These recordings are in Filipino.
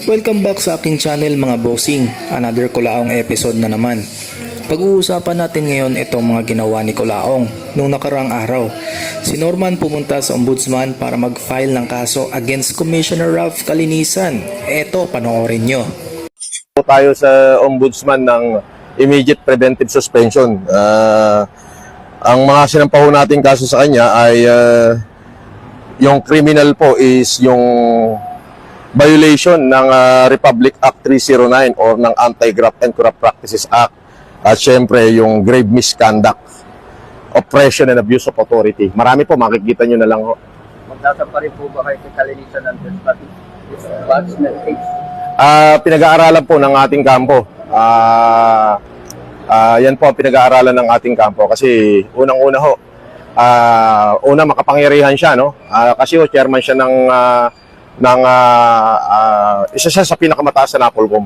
Welcome back sa aking channel mga bossing. Another Kulaong episode na naman. Pag-uusapan natin ngayon itong mga ginawa ni Kulaong nung nakarang araw. Si Norman pumunta sa ombudsman para mag-file ng kaso against Commissioner Ralph Calinisan. Eto, panoorin nyo. Tayo sa ombudsman ng immediate preventive suspension. Ang mga sinampaho nating kaso sa kanya ay yung criminal po is yung violation ng Republic Act 309 or ng Anti-Graft and Corrupt Practices Act. At syempre yung grave misconduct, oppression and abuse of authority. Marami po, makikita nyo na lang ho. Magsasampa rin po ba kayo kay Calinisan ng disbursement case? Pinag-aaralan po ng ating kampo. Yan po ang pinag-aaralan ng ating kampo kasi unang-una ho, una makapangyarihan siya, no? Kasi ho, chairman siya isa siya sa pinakamataas na NAPOLCOM.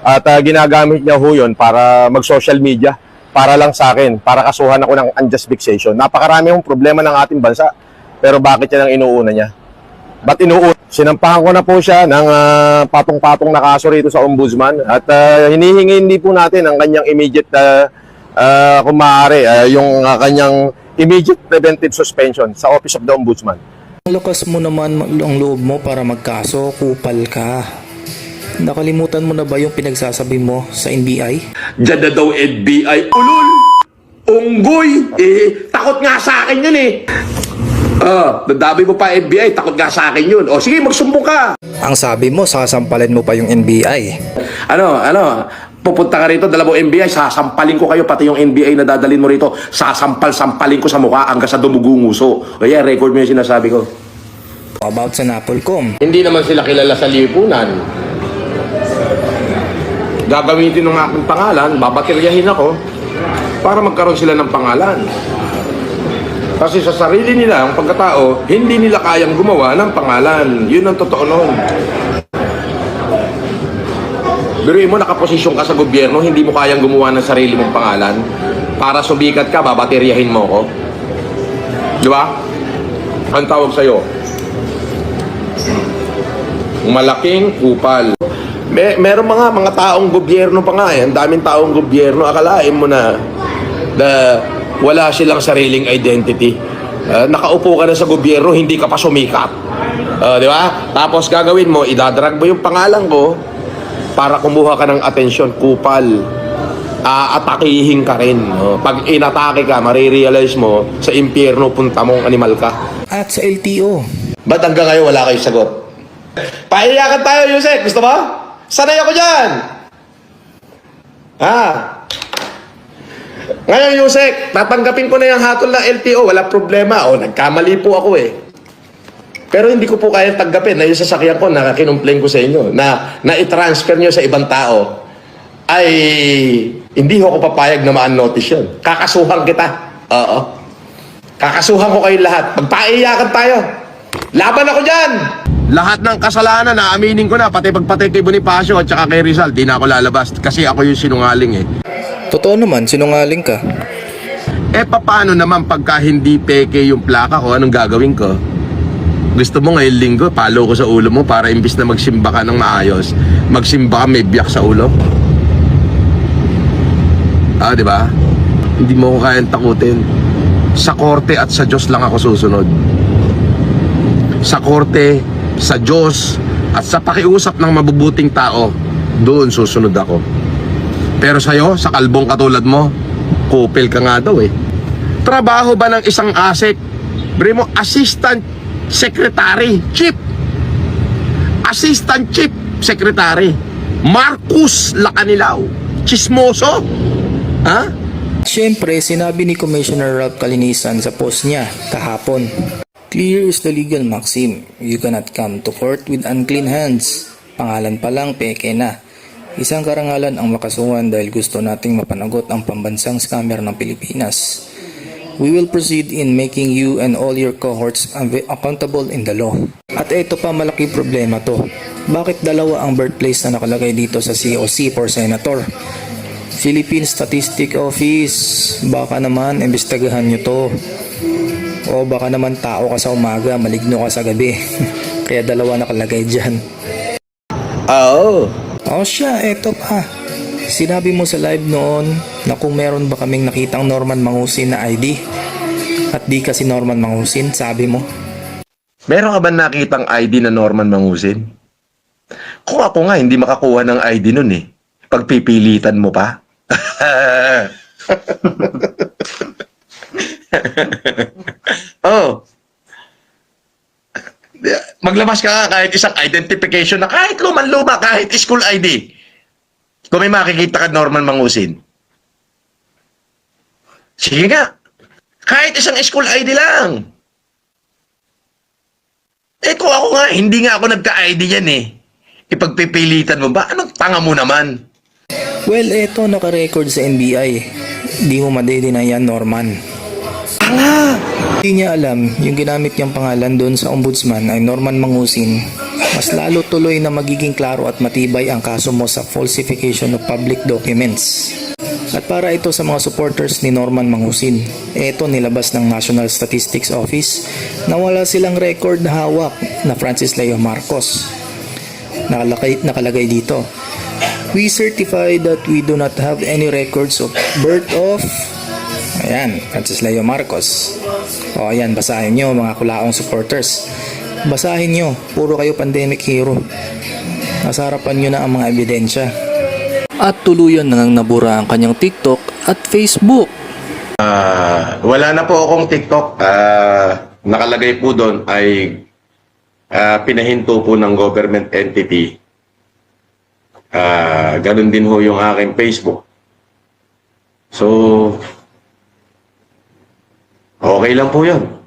At ginagamit niya ho yun para mag-social media, para lang sa akin, para kasuhan ako ng unjust vexation. Napakarami hong problema ng ating bansa, pero bakit yan ang inuuna niya? Ba't inuuna? Sinampahan ko na po siya ng patong-patong na kaso rito sa ombudsman at hinihingi hindi po natin ang kanyang immediate, kung maaari, yung kanyang immediate preventive suspension sa Office of the Ombudsman. Ang lakas mo naman ang loob mo para magkaso, kupal ka. Nakalimutan mo na ba yung pinagsasabi mo sa NBI? Diyan na daw NBI. Ulul! Unggoy! Takot nga sa akin yun nadami mo pa NBI, takot nga sa akin yun. O sige, magsumbong ka! Ang sabi mo, sasampalin mo pa yung NBI. Pupunta ka rito, dala mo NBI, sasampalin ko kayo, pati yung NBI na dadalhin mo rito, sasampal-sampalin ko sa mukha hanggang sa dumugunguso. Kaya record mo yung sinasabi ko. About sa NAPOLCOM. Hindi naman sila kilala sa lipunan. Gagamitin ng aking pangalan, babateryahin ako para magkaroon sila ng pangalan. Kasi sa sarili nila, ang pagkatao, hindi nila kayang gumawa ng pangalan. Yun ang totoo noon. Biruin mo, nakaposisyon ka sa gobyerno, hindi mo kayang gumawa ng sarili mong pangalan. Para sumikat ka, babateryahin mo ko. Di ba? Ang tawag sa'yo, malaking kupal. Meron mga taong gobyerno pa nga eh. Ang daming taong gobyerno. Akalain mo na wala silang sariling identity. Nakaupo ka na sa gobyerno, hindi ka pa sumikat. Di ba? Tapos gagawin mo, idadrag mo yung pangalan ko para kumuha ka ng atensyon, kupal. Atakihin ka rin. Pag inatake ka, marirealize mo, sa impyerno punta mong animal ka. At sa LTO. Ba't hanggang ngayon wala kayo sagot? Paiyakan tayo, Yusek. Gusto mo? Sanay ako dyan. Ngayon, Yusek, tatanggapin ko na yung hatol ng LTO. Wala problema. Nagkamali po ako eh. Pero hindi ko po kayang tanggapin na yung sasakyan ko na kinumplain ko sa inyo na i-transfer nyo sa ibang tao ay hindi ko papayag na ma-unnotice yun. Kakasuhan kita. Oo. Kakasuhan ko kayo lahat. Magpaiyakan tayo. Laban ako dyan! Lahat ng kasalanan na aminin ko na, pati pagpatay kay Bonifacio at saka kay Rizal, di na ako lalabas kasi ako yung sinungaling eh. Totoo naman, sinungaling ka. Paano naman pagka hindi peke yung plaka ko, anong gagawin ko? Gusto mo ngayong linggo, palo ko sa ulo mo para imbis na magsimba ka ng maayos, magsimba ka may biyak sa ulo? Di ba? Hindi mo ko kayang takutin. Sa korte at sa Diyos lang ako susunod. Sa korte, sa Diyos, at sa pakiusap ng mabubuting tao, doon susunod ako. Pero sa'yo, sa kalbong katulad mo, kupil ka nga daw eh. Trabaho ba ng isang ASEC? Bremo, Assistant Secretary, Chief. Assistant Chief Secretary. Marcus Lacanilaw. Chismoso. Siyempre, sinabi ni Commissioner Ralph Calinisan sa post niya kahapon. Clear is the legal maxim. You cannot come to court with unclean hands. Pangalan pa lang, peke na. Isang karangalan ang makasuhan dahil gusto nating mapanagot ang pambansang scammer ng Pilipinas. We will proceed in making you and all your cohorts accountable in the law. At ito pa, malaking problema to. Bakit dalawa ang birthplace na nakalagay dito sa COC for Senator? Philippine Statistic Office, baka naman imbestagahan nyo to. O baka naman tao ka sa umaga, maligno ka sa gabi. Kaya dalawa nakalagay dyan. Oo. O siya, eto pa. Sinabi mo sa live noon na kung meron ba kaming nakitang Norman Mangusin na ID. At di kasi Norman Mangusin, sabi mo. Meron ka ba nakitang ID na Norman Mangusin? Kung ako nga, hindi makakuha ng ID nun eh. Pagpipilitan mo pa. Oh. Maglabas ka nga kahit isang identification na kahit luman-luma, kahit school ID. Kung may makikita ka Norman Mangusin. Sige nga. Kahit isang school ID lang. Eh kung ako nga, hindi nga ako nagka-ID yan eh. Ipagpipilitan mo ba? Anong tanga mo naman? Well, eto naka-record sa NBI. Di mo madedeny yan, Norman. Hindi niya alam, yung ginamit niyang pangalan doon sa ombudsman ay Norman Mangusin. Mas lalo tuloy na magiging klaro at matibay ang kaso mo sa falsification of public documents. At para ito sa mga supporters ni Norman Mangusin, eto nilabas ng National Statistics Office na wala silang record na hawak na Francis Leo Marcos. Nakalagay dito, we certify that we do not have any records of birth of ayan, Francis Leo Marcos. O ayan, basahin nyo mga kulaong supporters. Basahin nyo, puro kayo pandemic hero. Nasa harapan nyo na ang mga ebidensya. At tuluyan nang nabura ang kanyang TikTok at Facebook. Wala na po akong TikTok. Nakalagay po doon ay pinahinto po ng government entity. Ganun din ho yung aking Facebook. So, okay lang po yun.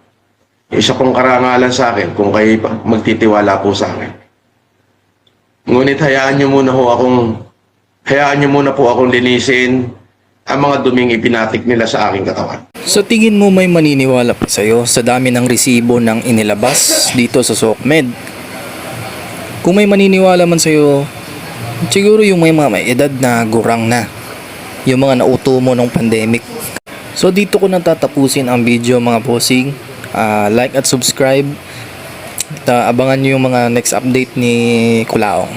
Isa pong karangalan sa akin kung kayo magtitiwala po sa akin. Ngunit hayaan nyo muna po akong linisin ang mga duming ipinatik nila sa aking katawan. Sa tingin mo may maniniwala pa sa'yo sa dami ng resibo ng inilabas dito sa SOCMED? Kung may maniniwala man sa'yo, siguro yung may mga may edad na gurang na. Yung mga nauto mo nung pandemic. So dito ko natatapusin ang video mga bossing. Like at subscribe. At abangan nyo yung mga next update ni Kulaong.